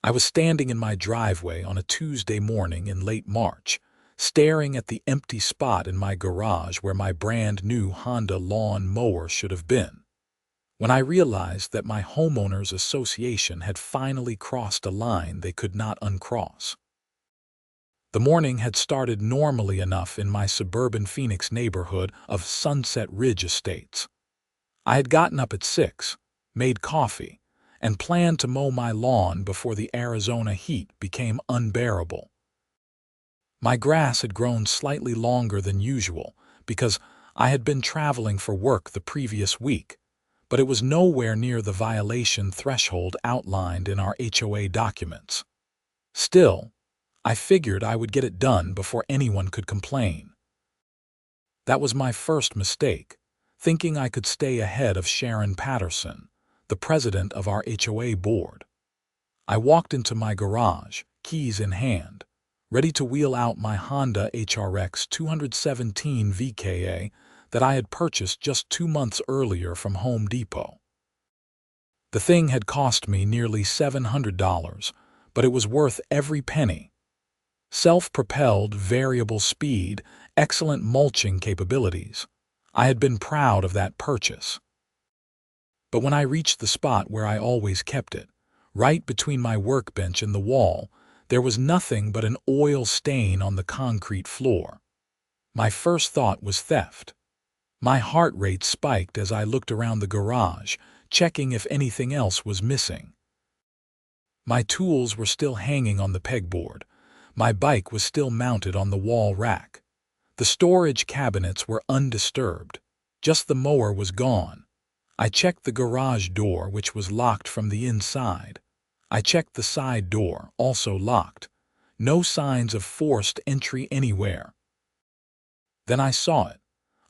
I was standing in my driveway on a Tuesday morning in late March, staring at the empty spot in my garage where my brand new Honda lawn mower should have been, when I realized that my homeowners association had finally crossed a line they could not uncross. The morning had started normally enough in my suburban Phoenix neighborhood of Sunset Ridge Estates. I had gotten up at 6, made coffee, and planned to mow my lawn before the Arizona heat became unbearable. My grass had grown slightly longer than usual because I had been traveling for work the previous week, but it was nowhere near the violation threshold outlined in our HOA documents. Still, I figured I would get it done before anyone could complain. That was my first mistake, thinking I could stay ahead of Sharon Patterson, the president of our HOA board. I walked into my garage, keys in hand, ready to wheel out my Honda HRX 217 VKA that I had purchased just 2 months earlier from Home Depot. The thing had cost me nearly $700, but it was worth every penny. Self-propelled, variable speed, excellent mulching capabilities. I had been proud of that purchase. But when I reached the spot where I always kept it, right between my workbench and the wall, there was nothing but an oil stain on the concrete floor. My first thought was theft. My heart rate spiked as I looked around the garage, checking if anything else was missing. My tools were still hanging on the pegboard. My bike was still mounted on the wall rack. The storage cabinets were undisturbed. Just the mower was gone. I checked the garage door, which was locked from the inside. I checked the side door, also locked. No signs of forced entry anywhere. Then I saw it,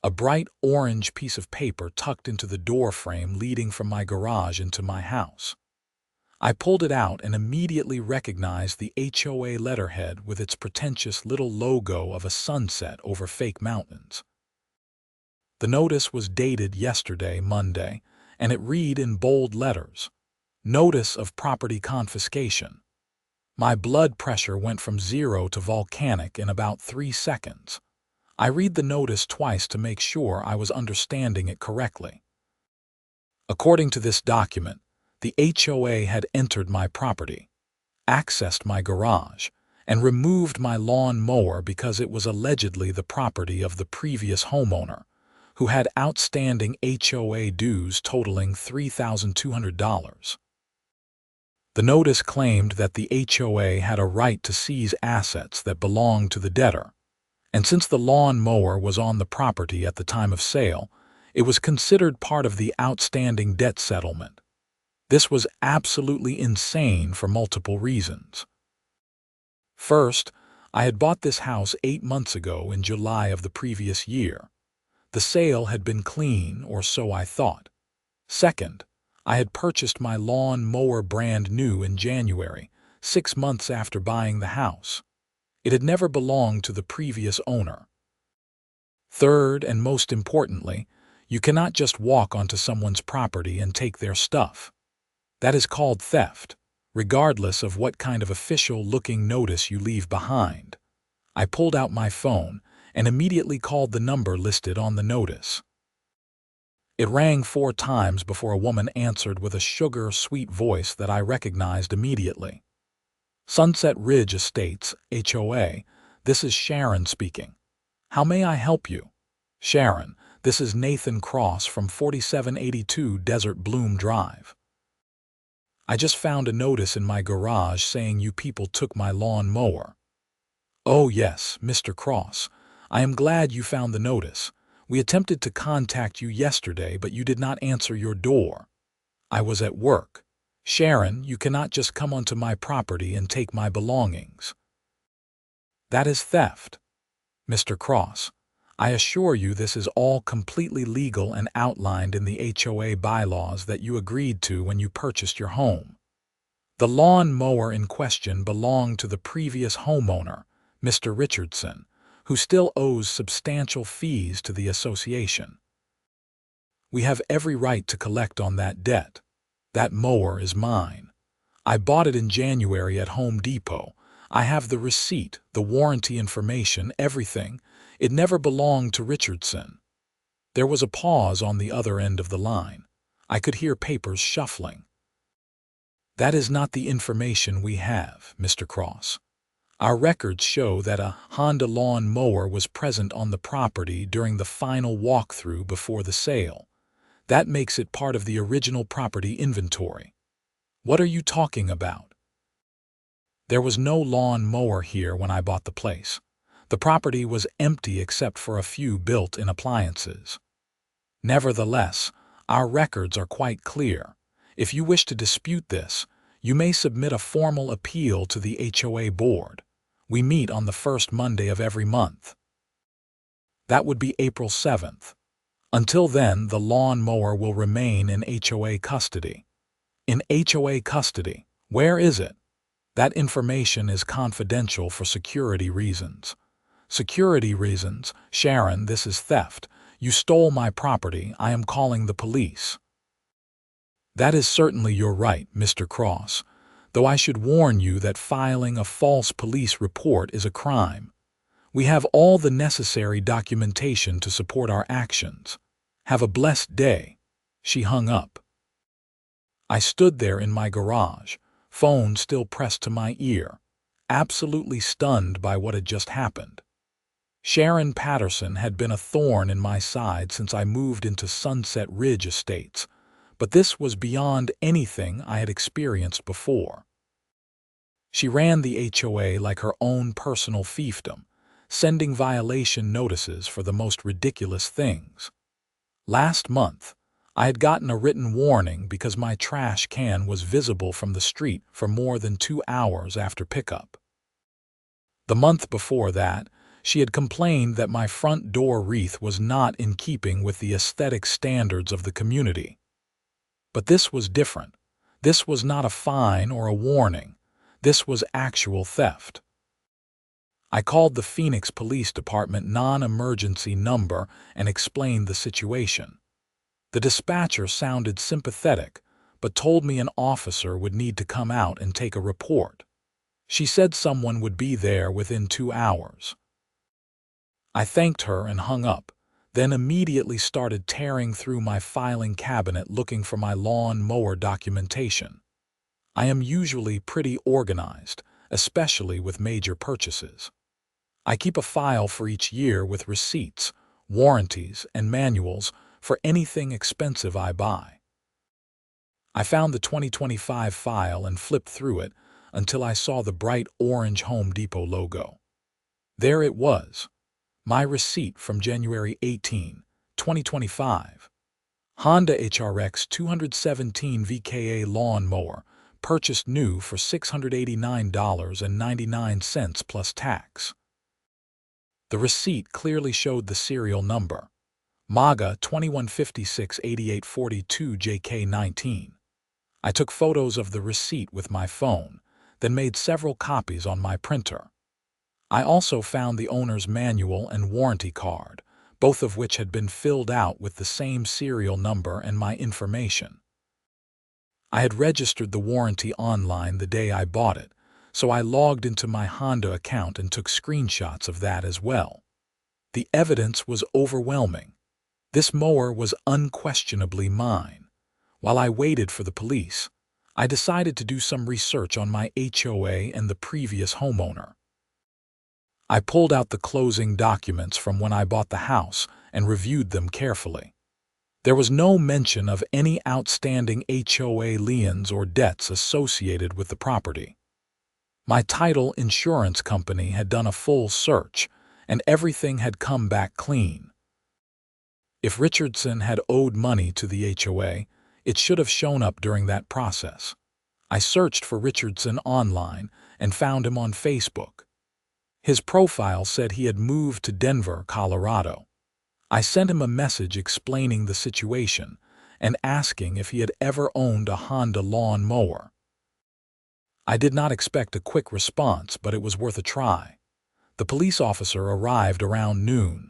a bright orange piece of paper tucked into the door frame leading from my garage into my house. I pulled it out and immediately recognized the HOA letterhead with its pretentious little logo of a sunset over fake mountains. The notice was dated yesterday, Monday, and it read in bold letters, "Notice of property confiscation." My blood pressure went from 0 to volcanic in about 3 seconds. I read the notice twice to make sure I was understanding it correctly. According to this document, the HOA had entered my property, accessed my garage, and removed my lawn mower because it was allegedly the property of the previous homeowner, who had outstanding HOA dues totaling $3,200. The notice claimed that the HOA had a right to seize assets that belonged to the debtor, and since the lawn mower was on the property at the time of sale, it was considered part of the outstanding debt settlement. This was absolutely insane for multiple reasons. First, I had bought this house 8 months ago in July of the previous year. The sale had been clean, or so I thought. Second, I had purchased my lawn mower brand new in January, 6 months after buying the house. It had never belonged to the previous owner. Third, and most importantly, you cannot just walk onto someone's property and take their stuff. That is called theft, regardless of what kind of official-looking notice you leave behind. I pulled out my phone and immediately called the number listed on the notice. It rang 4 times before a woman answered with a sugar-sweet voice that I recognized immediately. Sunset Ridge Estates, HOA, this is Sharon speaking. How may I help you? Sharon, this is Nathan Cross from 4782 Desert Bloom Drive. I just found a notice in my garage saying you people took my lawn mower. Oh yes, Mr. Cross. I am glad you found the notice. We attempted to contact you yesterday, but you did not answer your door. I was at work. Sharon, you cannot just come onto my property and take my belongings. That is theft. Mr. Cross, I assure you this is all completely legal and outlined in the HOA bylaws that you agreed to when you purchased your home. The lawn mower in question belonged to the previous homeowner, Mr. Richardson, who still owes substantial fees to the association. We have every right to collect on that debt. That mower is mine. I bought it in January at Home Depot. I have the receipt, the warranty information, everything. It never belonged to Richardson." There was a pause on the other end of the line. I could hear papers shuffling. "That is not the information we have, Mr. Cross. Our records show that a Honda lawn mower was present on the property during the final walkthrough before the sale. That makes it part of the original property inventory." "What are you talking about?" "There was no lawn mower here when I bought the place. The property was empty except for a few built-in appliances." "Nevertheless, our records are quite clear. If you wish to dispute this, you may submit a formal appeal to the HOA board. We meet on the first Monday of every month." That would be April 7th. Until then, the lawn mower will remain in HOA custody. In HOA custody? Where is it? That information is confidential for security reasons. Security reasons? Sharon, this is theft. You stole my property. I am calling the police. That is certainly your right, Mr. Cross, though I should warn you that filing a false police report is a crime. We have all the necessary documentation to support our actions. Have a blessed day." She hung up. I stood there in my garage, phone still pressed to my ear, absolutely stunned by what had just happened. Sharon Patterson had been a thorn in my side since I moved into Sunset Ridge Estates, but this was beyond anything I had experienced before. She ran the HOA like her own personal fiefdom, sending violation notices for the most ridiculous things. Last month, I had gotten a written warning because my trash can was visible from the street for more than 2 hours after pickup. The month before that, she had complained that my front door wreath was not in keeping with the aesthetic standards of the community. But this was different. This was not a fine or a warning. This was actual theft. I called the Phoenix Police Department non-emergency number and explained the situation. The dispatcher sounded sympathetic, but told me an officer would need to come out and take a report. She said someone would be there within 2 hours. I thanked her and hung up, then immediately started tearing through my filing cabinet looking for my lawn mower documentation. I am usually pretty organized, especially with major purchases. I keep a file for each year with receipts, warranties, and manuals for anything expensive I buy. I found the 2025 file and flipped through it until I saw the bright orange Home Depot logo. There it was, my receipt from January 18, 2025. Honda HRX 217 VKA lawn mower, purchased new for $689.99 plus tax. The receipt clearly showed the serial number, MAGA 21568842JK19. I took photos of the receipt with my phone, then made several copies on my printer. I also found the owner's manual and warranty card, both of which had been filled out with the same serial number and my information. I had registered the warranty online the day I bought it, so I logged into my Honda account and took screenshots of that as well. The evidence was overwhelming. This mower was unquestionably mine. While I waited for the police, I decided to do some research on my HOA and the previous homeowner. I pulled out the closing documents from when I bought the house and reviewed them carefully. There was no mention of any outstanding HOA liens or debts associated with the property. My title insurance company had done a full search, and everything had come back clean. If Richardson had owed money to the HOA, it should have shown up during that process. I searched for Richardson online and found him on Facebook. His profile said he had moved to Denver, Colorado. I sent him a message explaining the situation and asking if he had ever owned a Honda lawn mower. I did not expect a quick response, but it was worth a try. The police officer arrived around noon.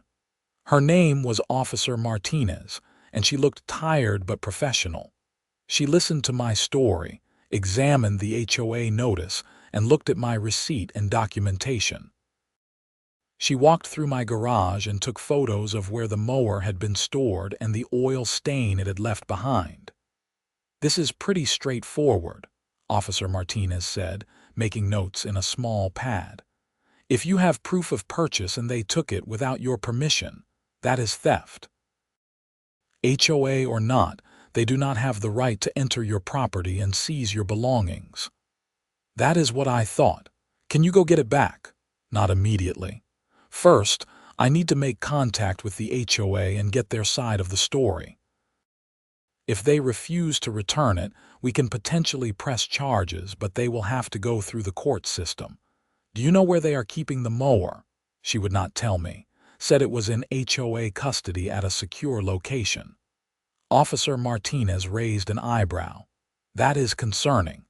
Her name was Officer Martinez, and she looked tired but professional. She listened to my story, examined the HOA notice, and looked at my receipt and documentation. She walked through my garage and took photos of where the mower had been stored and the oil stain it had left behind. "This is pretty straightforward," Officer Martinez said, making notes in a small pad. "If you have proof of purchase and they took it without your permission, that is theft. HOA or not, they do not have the right to enter your property and seize your belongings." "That is what I thought. Can you go get it back?" "Not immediately. First, I need to make contact with the HOA and get their side of the story. If they refuse to return it, we can potentially press charges, but they will have to go through the court system. Do you know where they are keeping the mower?" She would not tell me. Said it was in HOA custody at a secure location. Officer Martinez raised an eyebrow. "That is concerning.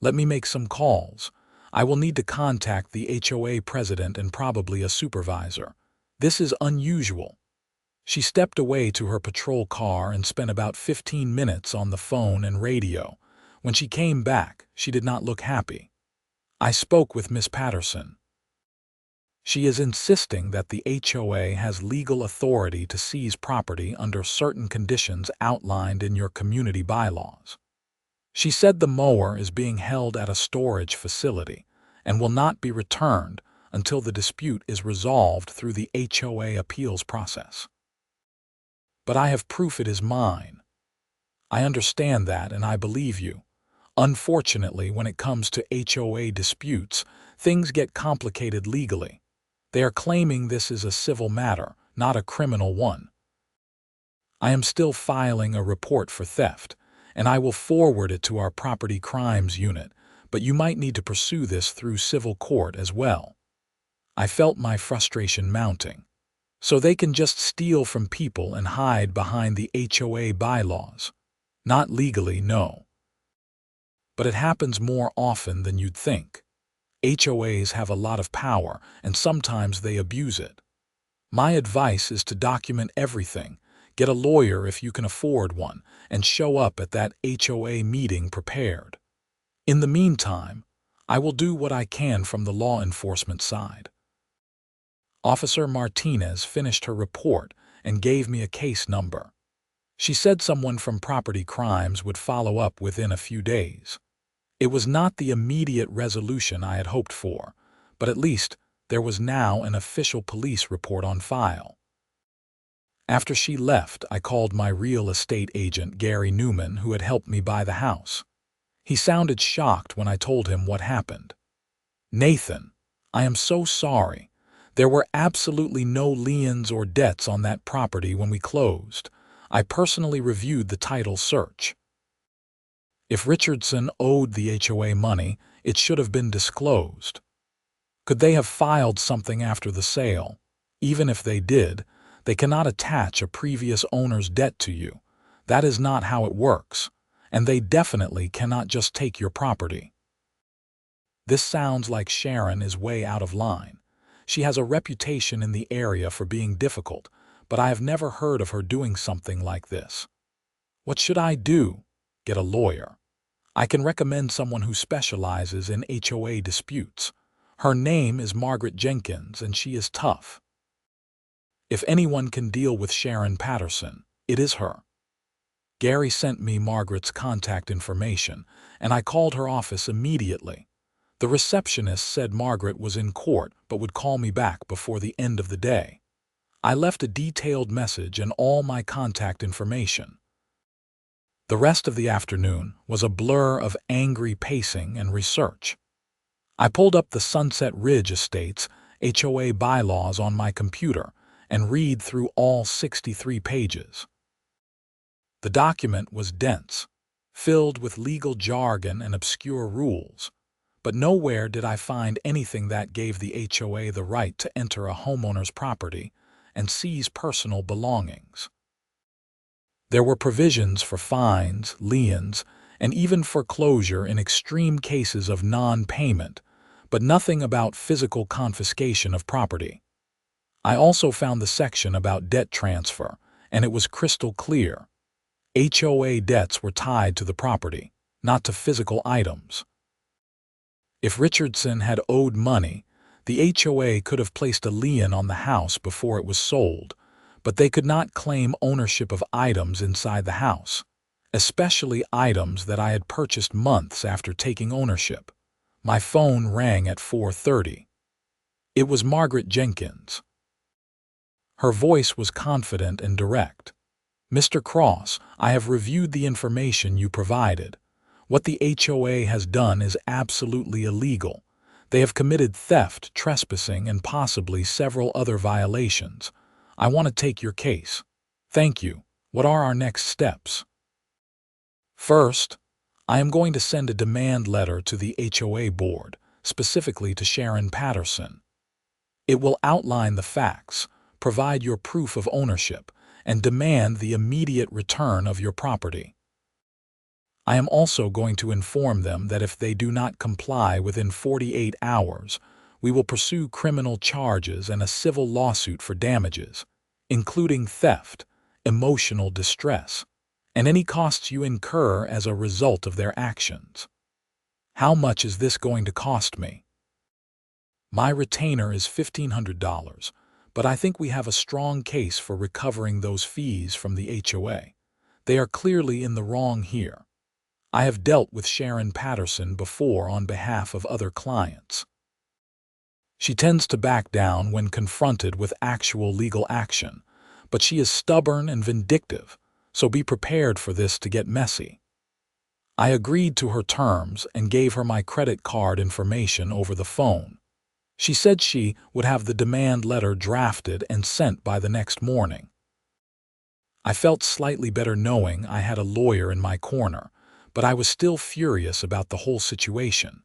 Let me make some calls. I will need to contact the HOA president and probably a supervisor. This is unusual." She stepped away to her patrol car and spent about 15 minutes on the phone and radio. When she came back, she did not look happy. "I spoke with Miss Patterson. She is insisting that the HOA has legal authority to seize property under certain conditions outlined in your community bylaws. She said the mower is being held at a storage facility and will not be returned until the dispute is resolved through the HOA appeals process. But I have proof it is mine." "I understand that, and I believe you. Unfortunately, when it comes to HOA disputes, things get complicated legally. They are claiming this is a civil matter, not a criminal one. I am still filing a report for theft, and I will forward it to our property crimes unit, but you might need to pursue this through civil court as well." I felt my frustration mounting. So they can just steal from people and hide behind the HOA bylaws? Not legally, no. But it happens more often than you'd think. HOAs have a lot of power, and sometimes they abuse it. My advice is to document everything, get a lawyer if you can afford one, and show up at that HOA meeting prepared. In the meantime, I will do what I can from the law enforcement side. Officer Martinez finished her report and gave me a case number. She said someone from property crimes would follow up within a few days. It was not the immediate resolution I had hoped for, but at least there was now an official police report on file. After she left, I called my real estate agent, Gary Newman, who had helped me buy the house. He sounded shocked when I told him what happened. "Nathan, I am so sorry. There were absolutely no liens or debts on that property when we closed. I personally reviewed the title search. If Richardson owed the HOA money, it should have been disclosed. Could they have filed something after the sale? Even if they did, they cannot attach a previous owner's debt to you. That is not how it works, and they definitely cannot just take your property." This sounds like Sharon is way out of line. She has a reputation in the area for being difficult, but I have never heard of her doing something like this. What should I do? Get a lawyer. I can recommend someone who specializes in HOA disputes. Her name is Margaret Jenkins, and she is tough. If anyone can deal with Sharon Patterson, it is her. Gary sent me Margaret's contact information, and I called her office immediately. The receptionist said Margaret was in court but would call me back before the end of the day. I left a detailed message and all my contact information. The rest of the afternoon was a blur of angry pacing and research. I pulled up the Sunset Ridge Estates HOA bylaws on my computer and read through all 63 pages. The document was dense, filled with legal jargon and obscure rules, but nowhere did I find anything that gave the HOA the right to enter a homeowner's property and seize personal belongings. There were provisions for fines, liens, and even foreclosure in extreme cases of non-payment, but nothing about physical confiscation of property. I also found the section about debt transfer, and it was crystal clear. HOA debts were tied to the property, not to physical items. If Richardson had owed money, the HOA could have placed a lien on the house before it was sold, but they could not claim ownership of items inside the house, especially items that I had purchased months after taking ownership. My phone rang at 4:30. It was Margaret Jenkins. Her voice was confident and direct. "Mr. Cross, I have reviewed the information you provided. What the HOA has done is absolutely illegal. They have committed theft, trespassing, and possibly several other violations. I want to take your case." "Thank you. What are our next steps?" "First, I am going to send a demand letter to the HOA board, specifically to Sharon Patterson. It will outline the facts, provide your proof of ownership, and demand the immediate return of your property. I am also going to inform them that if they do not comply within 48 hours, we will pursue criminal charges and a civil lawsuit for damages, including theft, emotional distress, and any costs you incur as a result of their actions." "How much is this going to cost me?" "My retainer is $1,500, but I think we have a strong case for recovering those fees from the HOA. They are clearly in the wrong here. I have dealt with Sharon Patterson before on behalf of other clients. She tends to back down when confronted with actual legal action, but she is stubborn and vindictive, so be prepared for this to get messy." I agreed to her terms and gave her my credit card information over the phone. She said she would have the demand letter drafted and sent by the next morning. I felt slightly better knowing I had a lawyer in my corner, but I was still furious about the whole situation.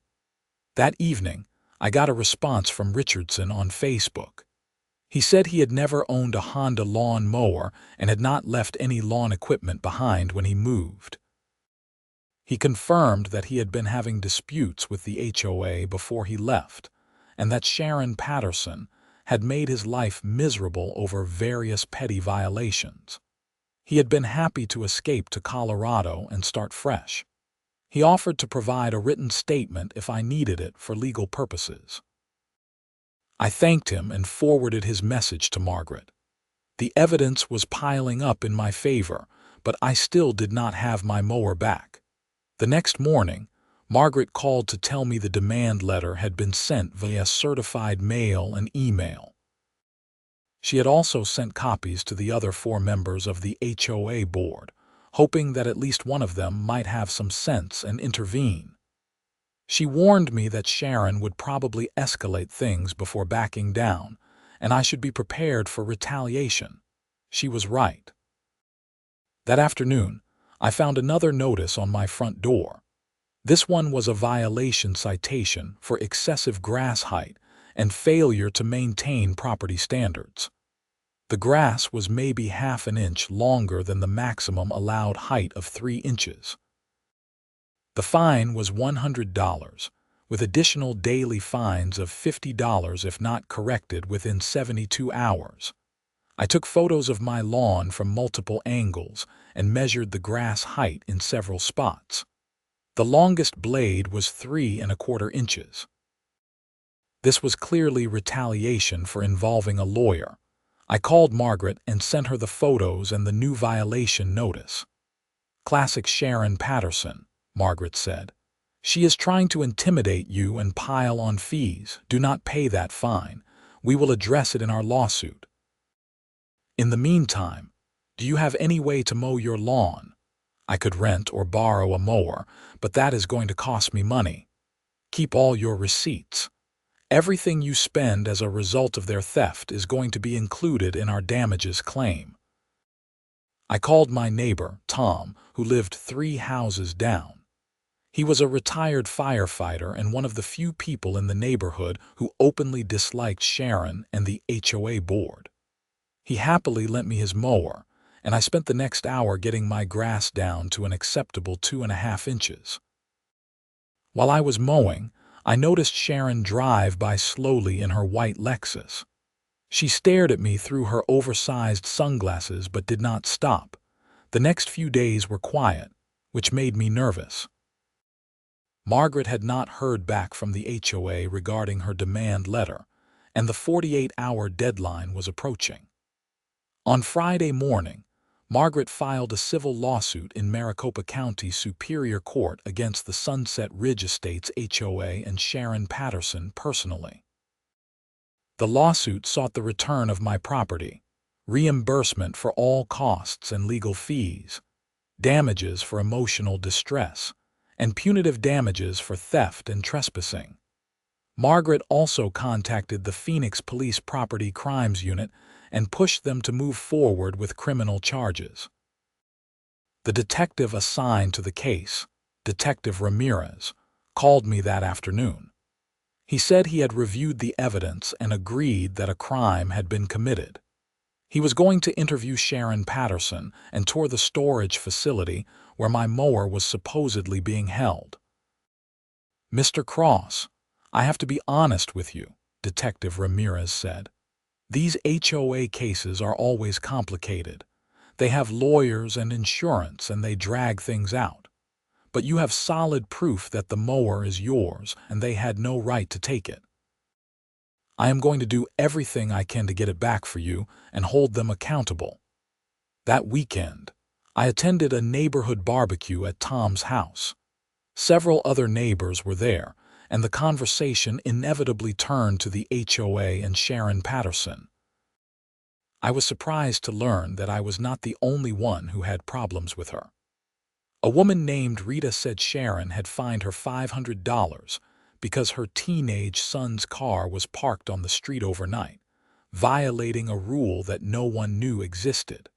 That evening, I got a response from Richardson on Facebook. He said he had never owned a Honda lawn mower and had not left any lawn equipment behind when he moved. He confirmed that he had been having disputes with the HOA before he left, and that Sharon Patterson had made his life miserable over various petty violations. He had been happy to escape to Colorado and start fresh. He offered to provide a written statement if I needed it for legal purposes. I thanked him and forwarded his message to Margaret. The evidence was piling up in my favor, but I still did not have my mower back. The next morning, Margaret called to tell me the demand letter had been sent via certified mail and email. She had also sent copies to the other 4 members of the HOA board, hoping that at least one of them might have some sense and intervene. She warned me that Sharon would probably escalate things before backing down, and I should be prepared for retaliation. She was right. That afternoon, I found another notice on my front door. This one was a violation citation for excessive grass height and failure to maintain property standards. The grass was maybe half an inch longer than the maximum allowed height of 3 inches. The fine was $100, with additional daily fines of $50 if not corrected within 72 hours. I took photos of my lawn from multiple angles and measured the grass height in several spots. The longest blade was 3¼ inches. This was clearly retaliation for involving a lawyer. I called Margaret and sent her the photos and the new violation notice. "Classic Sharon Patterson," Margaret said. "She is trying to intimidate you and pile on fees. Do not pay that fine. We will address it in our lawsuit. In the meantime, do you have any way to mow your lawn? I could rent or borrow a mower, but that is going to cost me money. Keep all your receipts. Everything you spend as a result of their theft is going to be included in our damages claim." I called my neighbor, Tom, who lived 3 houses down. He was a retired firefighter and one of the few people in the neighborhood who openly disliked Sharon and the HOA board. He happily lent me his mower, and I spent the next hour getting my grass down to an acceptable 2½ inches. While I was mowing, I noticed Sharon drive by slowly in her white Lexus. She stared at me through her oversized sunglasses but did not stop. The next few days were quiet, which made me nervous. Margaret had not heard back from the HOA regarding her demand letter, and the 48-hour deadline was approaching. On Friday morning, Margaret filed a civil lawsuit in Maricopa County Superior Court against the Sunset Ridge Estates HOA and Sharon Patterson personally. The lawsuit sought the return of my property, reimbursement for all costs and legal fees, damages for emotional distress, and punitive damages for theft and trespassing. Margaret also contacted the Phoenix Police Property Crimes Unit and pushed them to move forward with criminal charges. The detective assigned to the case, Detective Ramirez, called me that afternoon. He said he had reviewed the evidence and agreed that a crime had been committed. He was going to interview Sharon Patterson and tour the storage facility where my mower was supposedly being held. "Mr. Cross, I have to be honest with you," Detective Ramirez said. "These HOA cases are always complicated. They have lawyers and insurance and they drag things out. But you have solid proof that the mower is yours and they had no right to take it. I am going to do everything I can to get it back for you and hold them accountable." That weekend, I attended a neighborhood barbecue at Tom's house. Several other neighbors were there, and the conversation inevitably turned to the HOA and Sharon Patterson. I was surprised to learn that I was not the only one who had problems with her. A woman named Rita said Sharon had fined her $500 because her teenage son's car was parked on the street overnight, violating a rule that no one knew existed.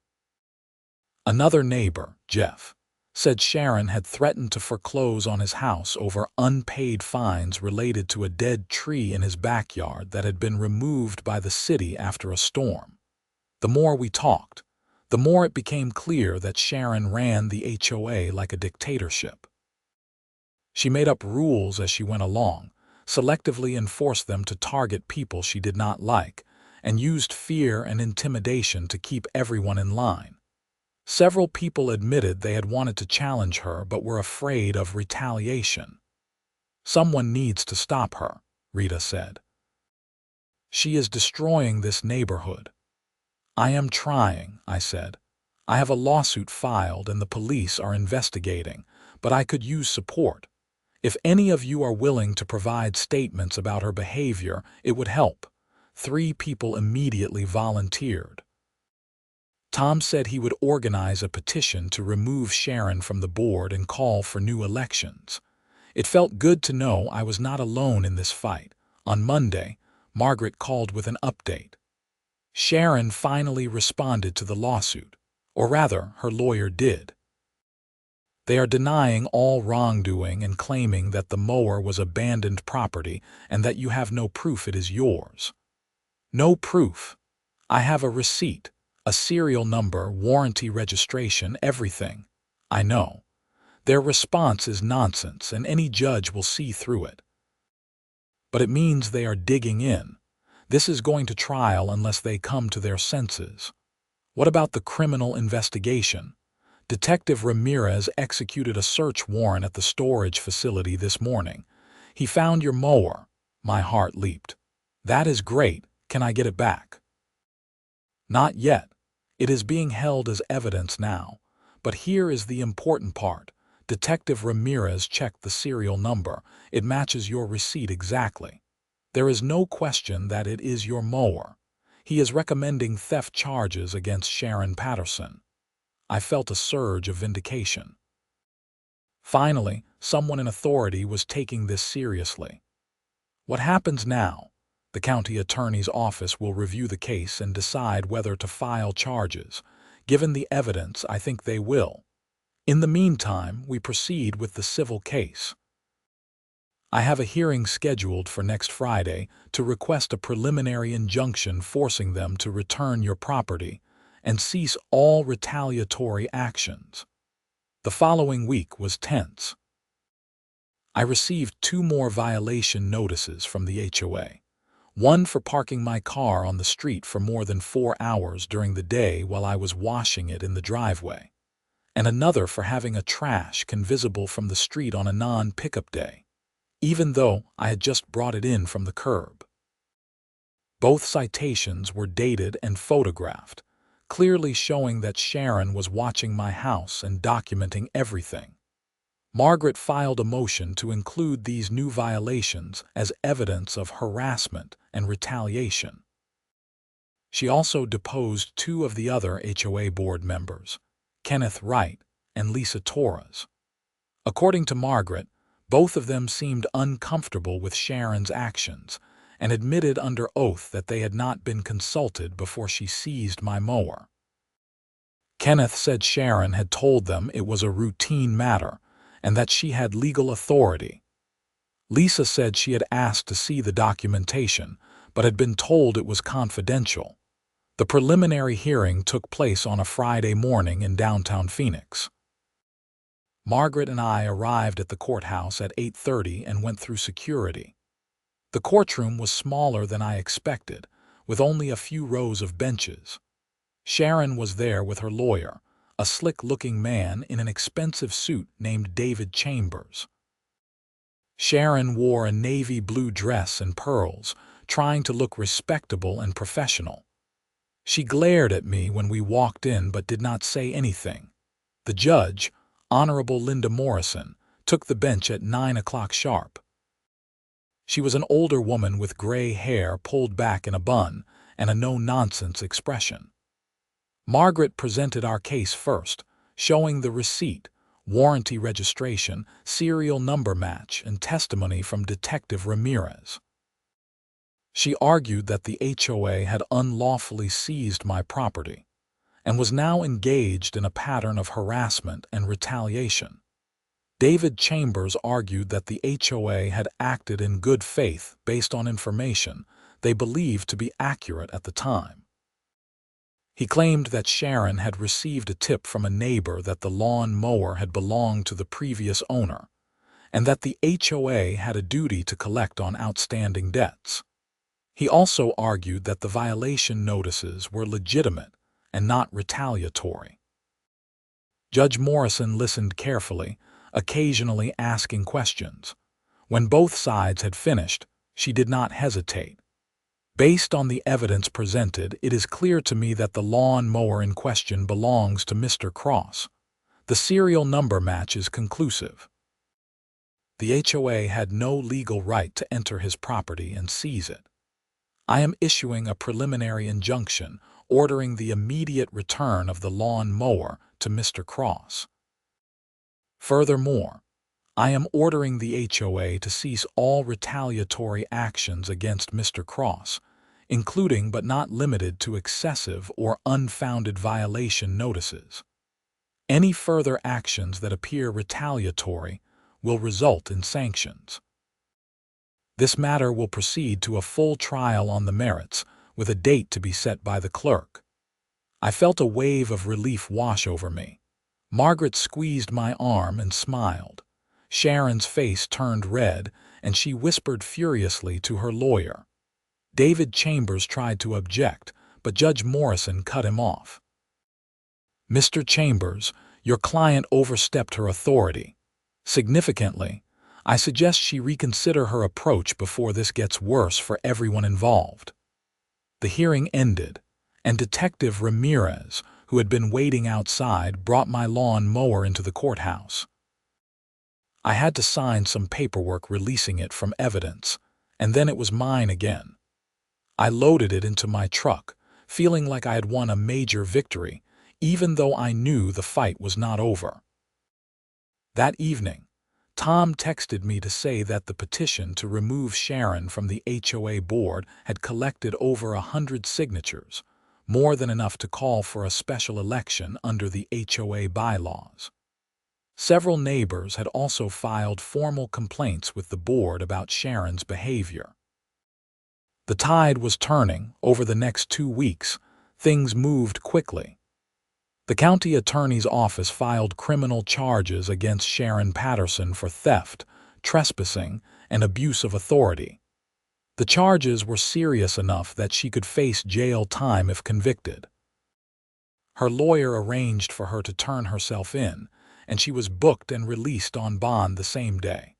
Another neighbor, Jeff, said Sharon had threatened to foreclose on his house over unpaid fines related to a dead tree in his backyard that had been removed by the city after a storm. The more we talked, the more it became clear that Sharon ran the HOA like a dictatorship. She made up rules as she went along, selectively enforced them to target people she did not like, and used fear and intimidation to keep everyone in line. Several people admitted they had wanted to challenge her but were afraid of retaliation. "Someone needs to stop her," Rita said. "She is destroying this neighborhood." "I am trying," I said. "I have a lawsuit filed and the police are investigating, but I could use support. If any of you are willing to provide statements about her behavior, it would help." 3 people immediately volunteered. Tom said he would organize a petition to remove Sharon from the board and call for new elections. It felt good to know I was not alone in this fight. On Monday, Margaret called with an update. Sharon finally responded to the lawsuit, or rather, her lawyer did. They are denying all wrongdoing and claiming that the mower was abandoned property and that you have no proof it is yours. No proof. I have a receipt, a serial number, warranty registration, everything. I know. Their response is nonsense and any judge will see through it. But it means they are digging in. This is going to trial unless they come to their senses. What about the criminal investigation? Detective Ramirez executed a search warrant at the storage facility this morning. He found your mower. My heart leaped. That is great. Can I get it back? Not yet. It is being held as evidence now. But here is the important part. Detective Ramirez checked the serial number. It matches your receipt exactly. There is no question that it is your mower. He is recommending theft charges against Sharon Patterson. I felt a surge of vindication. Finally, someone in authority was taking this seriously. What happens now? The county attorney's office will review the case and decide whether to file charges. Given the evidence, I think they will. In the meantime, we proceed with the civil case. I have a hearing scheduled for next Friday to request a preliminary injunction forcing them to return your property and cease all retaliatory actions. The following week was tense. I received 2 more violation notices from the HOA. One for parking my car on the street for more than 4 hours during the day while I was washing it in the driveway, and another for having a trash can visible from the street on a non-pickup day, even though I had just brought it in from the curb. Both citations were dated and photographed, clearly showing that Sharon was watching my house and documenting everything. Margaret filed a motion to include these new violations as evidence of harassment and retaliation. She also deposed two of the other HOA board members, Kenneth Wright and Lisa Torres. According to Margaret, both of them seemed uncomfortable with Sharon's actions and admitted under oath that they had not been consulted before she seized my mower. Kenneth said Sharon had told them it was a routine matter and that she had legal authority. Lisa said she had asked to see the documentation, but had been told it was confidential. The preliminary hearing took place on a Friday morning in downtown Phoenix. Margaret and I arrived at the courthouse at 8:30 and went through security. The courtroom was smaller than I expected, with only a few rows of benches. Sharon was there with her lawyer, a slick-looking man in an expensive suit named David Chambers. Sharon wore a navy blue dress and pearls, trying to look respectable and professional. She glared at me when we walked in but did not say anything. The judge, Honorable Linda Morrison, took the bench at 9 o'clock sharp. She was an older woman with gray hair pulled back in a bun and a no-nonsense expression. Margaret presented our case first, showing the receipt, warranty registration, serial number match, and testimony from Detective Ramirez. She argued that the HOA had unlawfully seized my property and was now engaged in a pattern of harassment and retaliation. David Chambers argued that the HOA had acted in good faith based on information they believed to be accurate at the time. He claimed that Sharon had received a tip from a neighbor that the lawn mower had belonged to the previous owner, and that the HOA had a duty to collect on outstanding debts. He also argued that the violation notices were legitimate and not retaliatory. Judge Morrison listened carefully, occasionally asking questions. When both sides had finished, she did not hesitate. Based on the evidence presented, it is clear to me that the lawn mower in question belongs to Mr. Cross. The serial number match is conclusive. The HOA had no legal right to enter his property and seize it. I am issuing a preliminary injunction ordering the immediate return of the lawn mower to Mr. Cross. Furthermore, I am ordering the HOA to cease all retaliatory actions against Mr. Cross, including but not limited to excessive or unfounded violation notices. Any further actions that appear retaliatory will result in sanctions. This matter will proceed to a full trial on the merits, with a date to be set by the clerk. I felt a wave of relief wash over me. Margaret squeezed my arm and smiled. Sharon's face turned red, and she whispered furiously to her lawyer. David Chambers tried to object, but Judge Morrison cut him off. "Mr. Chambers, your client overstepped her authority. Significantly, I suggest she reconsider her approach before this gets worse for everyone involved." The hearing ended, and Detective Ramirez, who had been waiting outside, brought my lawn mower into the courthouse. I had to sign some paperwork releasing it from evidence, and then it was mine again. I loaded it into my truck, feeling like I had won a major victory, even though I knew the fight was not over. That evening, Tom texted me to say that the petition to remove Sharon from the HOA board had collected over 100 signatures, more than enough to call for a special election under the HOA bylaws. Several neighbors had also filed formal complaints with the board about Sharon's behavior. The tide was turning. Over the next 2 weeks, things moved quickly. The county attorney's office filed criminal charges against Sharon Patterson for theft, trespassing, and abuse of authority. The charges were serious enough that she could face jail time if convicted. Her lawyer arranged for her to turn herself in, and she was booked and released on bond the same day.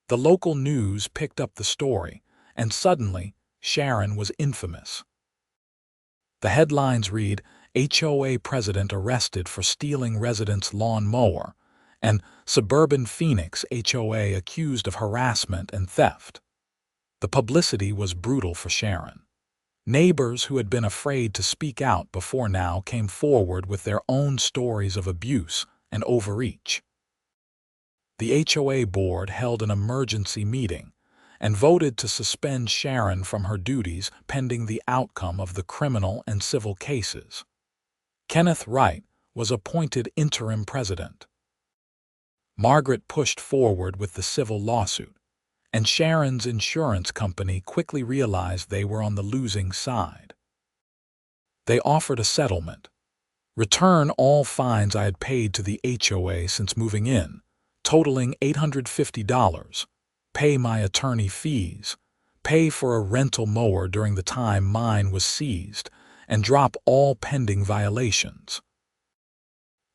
The local news picked up the story, and suddenly, Sharon was infamous. The headlines read, HOA president arrested for stealing residents' lawn mower, and suburban Phoenix HOA accused of harassment and theft. The publicity was brutal for Sharon. Neighbors who had been afraid to speak out before now came forward with their own stories of abuse and overreach. The HOA board held an emergency meeting and voted to suspend Sharon from her duties pending the outcome of the criminal and civil cases. Kenneth Wright was appointed interim president. Margaret pushed forward with the civil lawsuit, and Sharon's insurance company quickly realized they were on the losing side. They offered a settlement. Return all fines I had paid to the HOA since moving in, totaling $850, pay my attorney fees, pay for a rental mower during the time mine was seized, and drop all pending violations.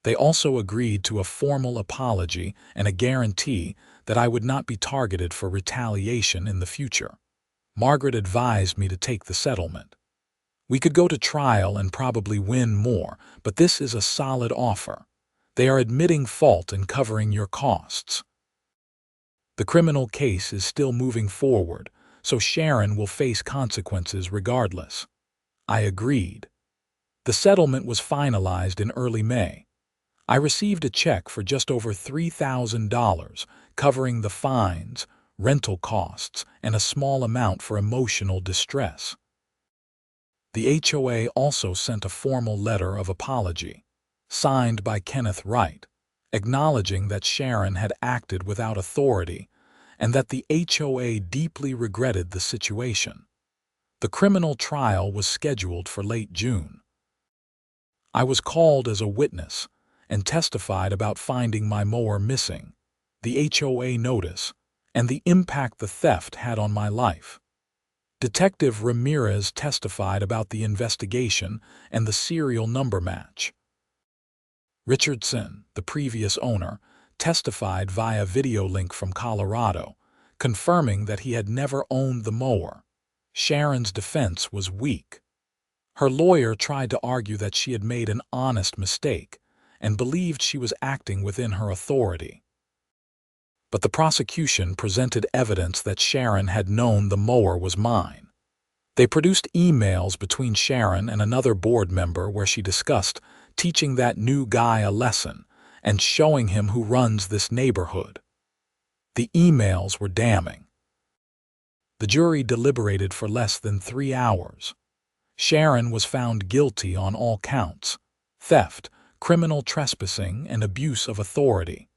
They also agreed to a formal apology and a guarantee that I would not be targeted for retaliation in the future. Margaret advised me to take the settlement. We could go to trial and probably win more, but this is a solid offer. They are admitting fault and covering your costs. The criminal case is still moving forward, so Sharon will face consequences regardless. I agreed. The settlement was finalized in early May. I received a check for just over $3,000, covering the fines, rental costs, and a small amount for emotional distress. The HOA also sent a formal letter of apology, signed by Kenneth Wright, acknowledging that Sharon had acted without authority and that the HOA deeply regretted the situation. The criminal trial was scheduled for late June. I was called as a witness and testified about finding my mower missing, the HOA notice, and the impact the theft had on my life. Detective Ramirez testified about the investigation and the serial number match. Richardson, the previous owner, testified via video link from Colorado, confirming that he had never owned the mower. Sharon's defense was weak. Her lawyer tried to argue that she had made an honest mistake and believed she was acting within her authority. But the prosecution presented evidence that Sharon had known the mower was mine. They produced emails between Sharon and another board member where she discussed teaching that new guy a lesson and showing him who runs this neighborhood. The emails were damning. The jury deliberated for less than 3 hours. Sharon was found guilty on all counts: theft, criminal trespassing, and abuse of authority.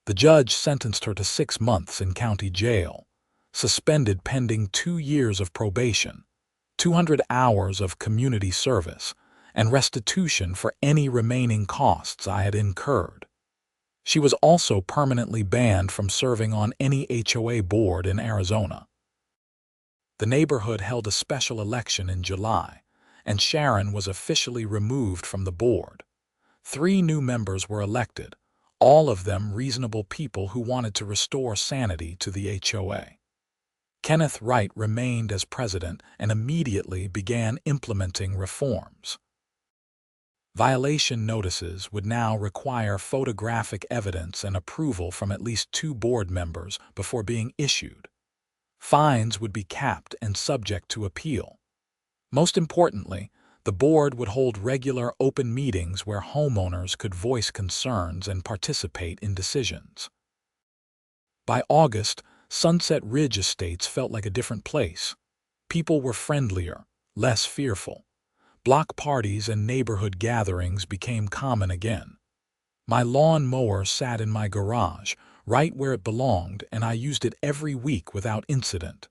The judge sentenced her to 6 months in county jail, suspended pending 2 years of probation, 200 hours of community service, and restitution for any remaining costs I had incurred. She was also permanently banned from serving on any HOA board in Arizona. The neighborhood held a special election in July, and Sharon was officially removed from the board. 3 new members were elected, all of them reasonable people who wanted to restore sanity to the HOA. Kenneth Wright remained as president and immediately began implementing reforms. Violation notices would now require photographic evidence and approval from at least 2 board members before being issued. Fines would be capped and subject to appeal. Most importantly, the board would hold regular open meetings where homeowners could voice concerns and participate in decisions. By August, Sunset Ridge Estates felt like a different place. People were friendlier, less fearful. Block parties and neighborhood gatherings became common again. My lawn mower sat in my garage, right where it belonged, and I used it every week without incident.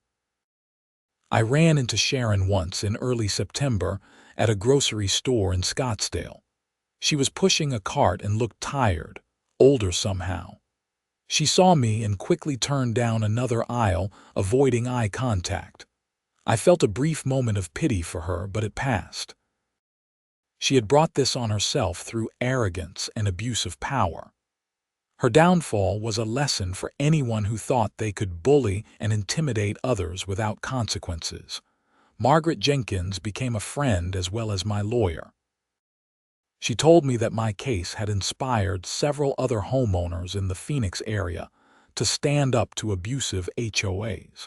I ran into Sharon once in early September at a grocery store in Scottsdale. She was pushing a cart and looked tired, older somehow. She saw me and quickly turned down another aisle, avoiding eye contact. I felt a brief moment of pity for her, but it passed. She had brought this on herself through arrogance and abuse of power. Her downfall was a lesson for anyone who thought they could bully and intimidate others without consequences. Margaret Jenkins became a friend as well as my lawyer. She told me that my case had inspired several other homeowners in the Phoenix area to stand up to abusive HOAs.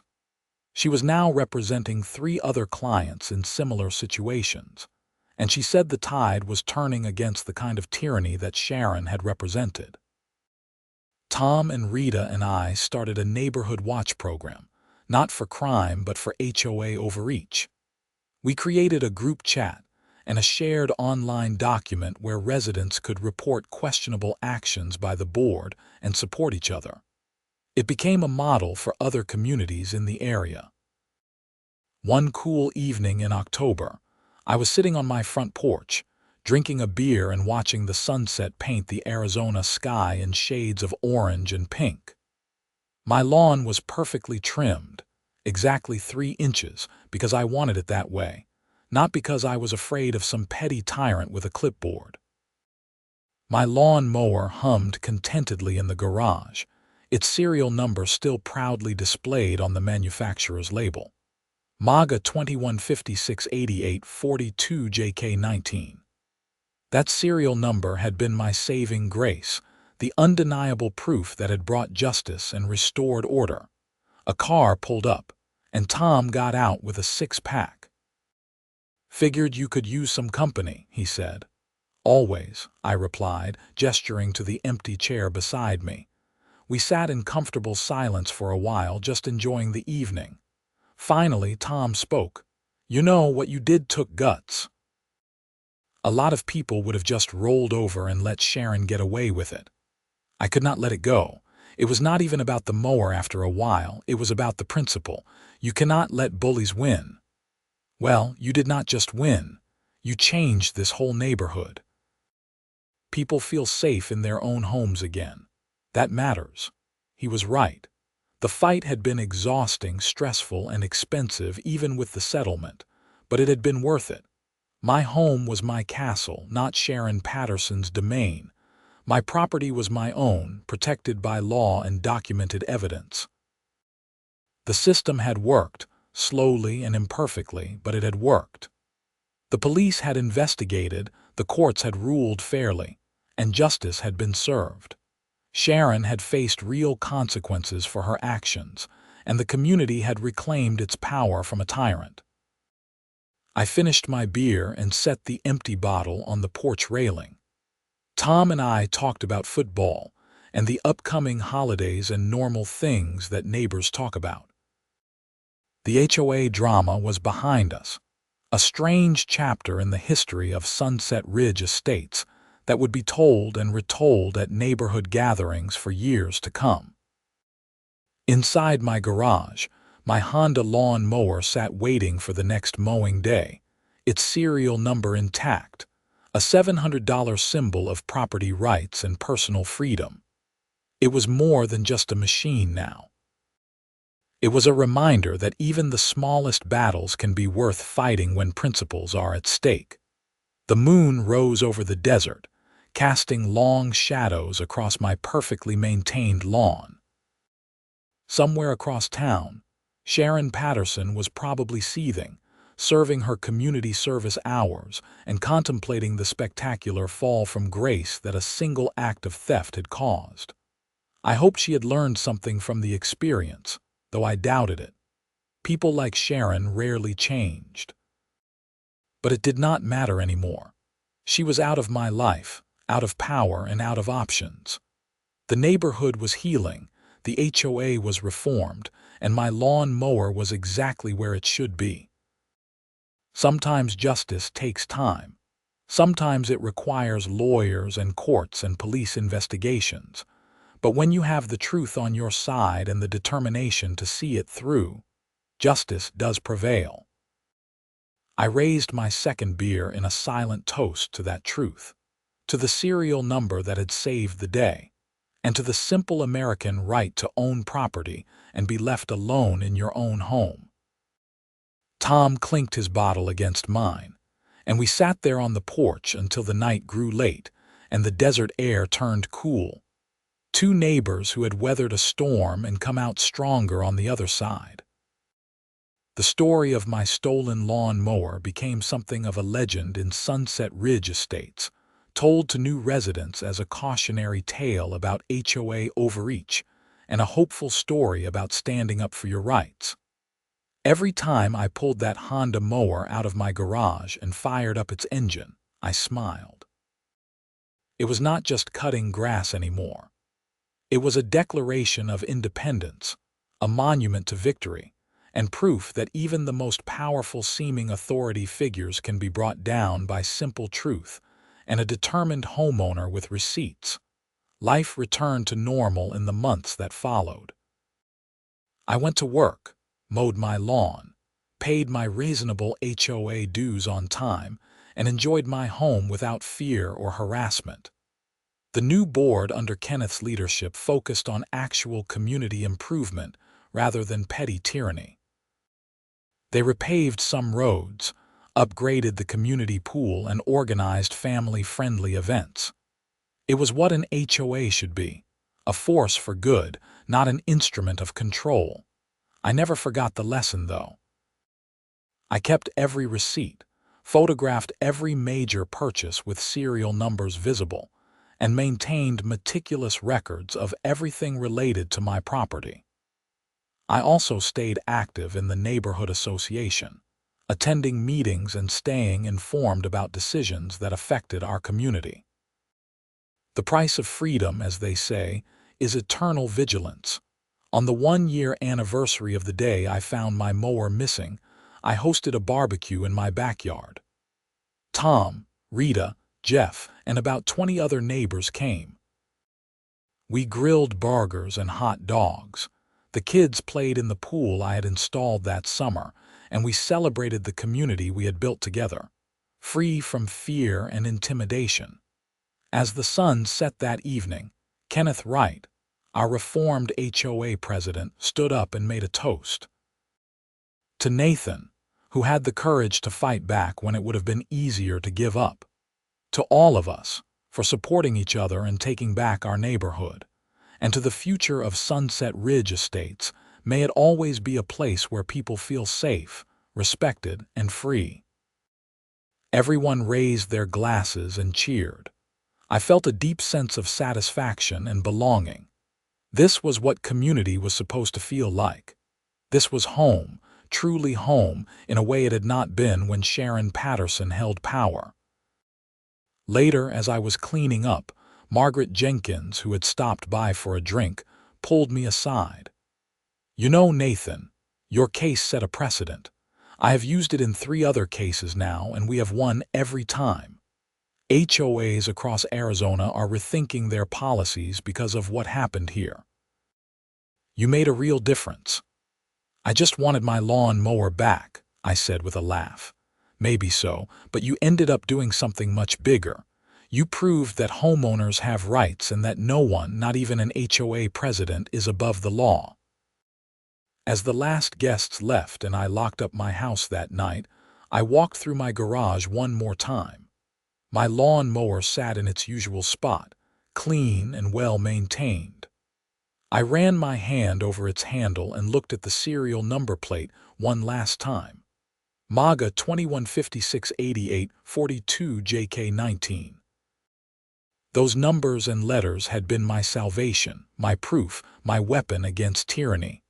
She was now representing 3 other clients in similar situations, and she said the tide was turning against the kind of tyranny that Sharon had represented. Tom and Rita and I started a neighborhood watch program, not for crime but for HOA overreach. We created a group chat and a shared online document where residents could report questionable actions by the board and support each other. It became a model for other communities in the area. One cool evening in October, I was sitting on my front porch, drinking a beer and watching the sunset paint the Arizona sky in shades of orange and pink. My lawn was perfectly trimmed, exactly 3 inches, because I wanted it that way, not because I was afraid of some petty tyrant with a clipboard. My lawn mower hummed contentedly in the garage, its serial number still proudly displayed on the manufacturer's label. MAGA 21568842JK19. That serial number had been my saving grace, the undeniable proof that had brought justice and restored order. A car pulled up, and Tom got out with a 6-pack. "Figured you could use some company," he said. "Always," I replied, gesturing to the empty chair beside me. We sat in comfortable silence for a while, just enjoying the evening. Finally, Tom spoke. "You know, what you did took guts. A lot of people would have just rolled over and let Sharon get away with it. I could not let it go. It was not even about the mower after a while, it was about the principle. You cannot let bullies win. Well, you did not just win. You changed this whole neighborhood. People feel safe in their own homes again. That matters." He was right. The fight had been exhausting, stressful, and expensive even with the settlement, but it had been worth it. My home was my castle, not Sharon Patterson's domain. My property was my own, protected by law and documented evidence. The system had worked, slowly and imperfectly, but it had worked. The police had investigated, the courts had ruled fairly, and justice had been served. Sharon had faced real consequences for her actions, and the community had reclaimed its power from a tyrant. I finished my beer and set the empty bottle on the porch railing. Tom and I talked about football and the upcoming holidays and normal things that neighbors talk about. The HOA drama was behind us, a strange chapter in the history of Sunset Ridge Estates that would be told and retold at neighborhood gatherings for years to come. Inside my garage, my Honda lawn mower sat waiting for the next mowing day, its serial number intact, a $700 symbol of property rights and personal freedom. It was more than just a machine now. It was a reminder that even the smallest battles can be worth fighting when principles are at stake. The moon rose over the desert, casting long shadows across my perfectly maintained lawn. Somewhere across town, Sharon Patterson was probably seething, serving her community service hours and contemplating the spectacular fall from grace that a single act of theft had caused. I hoped she had learned something from the experience, though I doubted it. People like Sharon rarely changed. But it did not matter anymore. She was out of my life, out of power and out of options. The neighborhood was healing, the HOA was reformed, and my lawn mower was exactly where it should be. Sometimes justice takes time. Sometimes it requires lawyers and courts and police investigations. But when you have the truth on your side and the determination to see it through, justice does prevail. I raised my second beer in a silent toast to that truth, to the serial number that had saved the day, and to the simple American right to own property and be left alone in your own home. Tom clinked his bottle against mine, and we sat there on the porch until the night grew late and the desert air turned cool. Two neighbors who had weathered a storm and come out stronger on the other side. The story of my stolen lawn mower became something of a legend in Sunset Ridge Estates, told to new residents as a cautionary tale about HOA overreach and a hopeful story about standing up for your rights. Every time I pulled that Honda mower out of my garage and fired up its engine, I smiled. It was not just cutting grass anymore. It was a declaration of independence, a monument to victory, and proof that even the most powerful seeming authority figures can be brought down by simple truth and a determined homeowner with receipts. Life returned to normal in the months that followed. I went to work, mowed my lawn, paid my reasonable HOA dues on time, and enjoyed my home without fear or harassment. The new board under Kenneth's leadership focused on actual community improvement rather than petty tyranny. They repaved some roads, upgraded the community pool, and organized family-friendly events. It was what an HOA should be, a force for good, not an instrument of control. I never forgot the lesson, though. I kept every receipt, photographed every major purchase with serial numbers visible, and maintained meticulous records of everything related to my property. I also stayed active in the neighborhood association, attending meetings and staying informed about decisions that affected our community. The price of freedom, as they say, is eternal vigilance. On the 1-year anniversary of the day I found my mower missing, I hosted a barbecue in my backyard. Tom, Rita, Jeff, and about 20 other neighbors came. We grilled burgers and hot dogs. The kids played in the pool I had installed that summer, and we celebrated the community we had built together, free from fear and intimidation. As the sun set that evening, Kenneth Wright, our reformed HOA president, stood up and made a toast. To Nathan, who had the courage to fight back when it would have been easier to give up. To all of us, for supporting each other and taking back our neighborhood. And to the future of Sunset Ridge Estates, may it always be a place where people feel safe, respected, and free. Everyone raised their glasses and cheered. I felt a deep sense of satisfaction and belonging. This was what community was supposed to feel like. This was home, truly home, in a way it had not been when Sharon Patterson held power. Later, as I was cleaning up, Margaret Jenkins, who had stopped by for a drink, pulled me aside. "You know, Nathan, your case set a precedent. I have used it in 3 other cases now, and we have won every time. HOAs across Arizona are rethinking their policies because of what happened here. You made a real difference." "I just wanted my lawn mower back," I said with a laugh. "Maybe so, but you ended up doing something much bigger. You proved that homeowners have rights and that no one, not even an HOA president, is above the law." As the last guests left and I locked up my house that night, I walked through my garage one more time. My lawn mower sat in its usual spot, clean and well maintained. I ran my hand over its handle and looked at the serial number plate one last time. MAGA 21568842JK19. Those numbers and letters had been my salvation, my proof, my weapon against tyranny.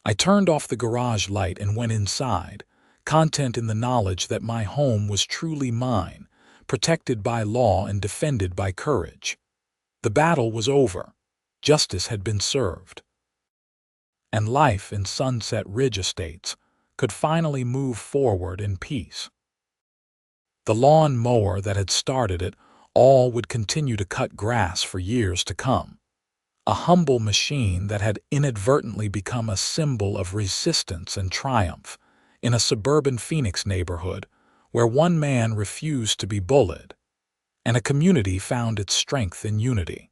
I turned off the garage light and went inside, content in the knowledge that my home was truly mine, protected by law and defended by courage. The battle was over. Justice had been served. And life in Sunset Ridge Estates could finally move forward in peace. The lawn mower that had started it all would continue to cut grass for years to come. A humble machine that had inadvertently become a symbol of resistance and triumph in a suburban Phoenix neighborhood where one man refused to be bullied, and a community found its strength in unity.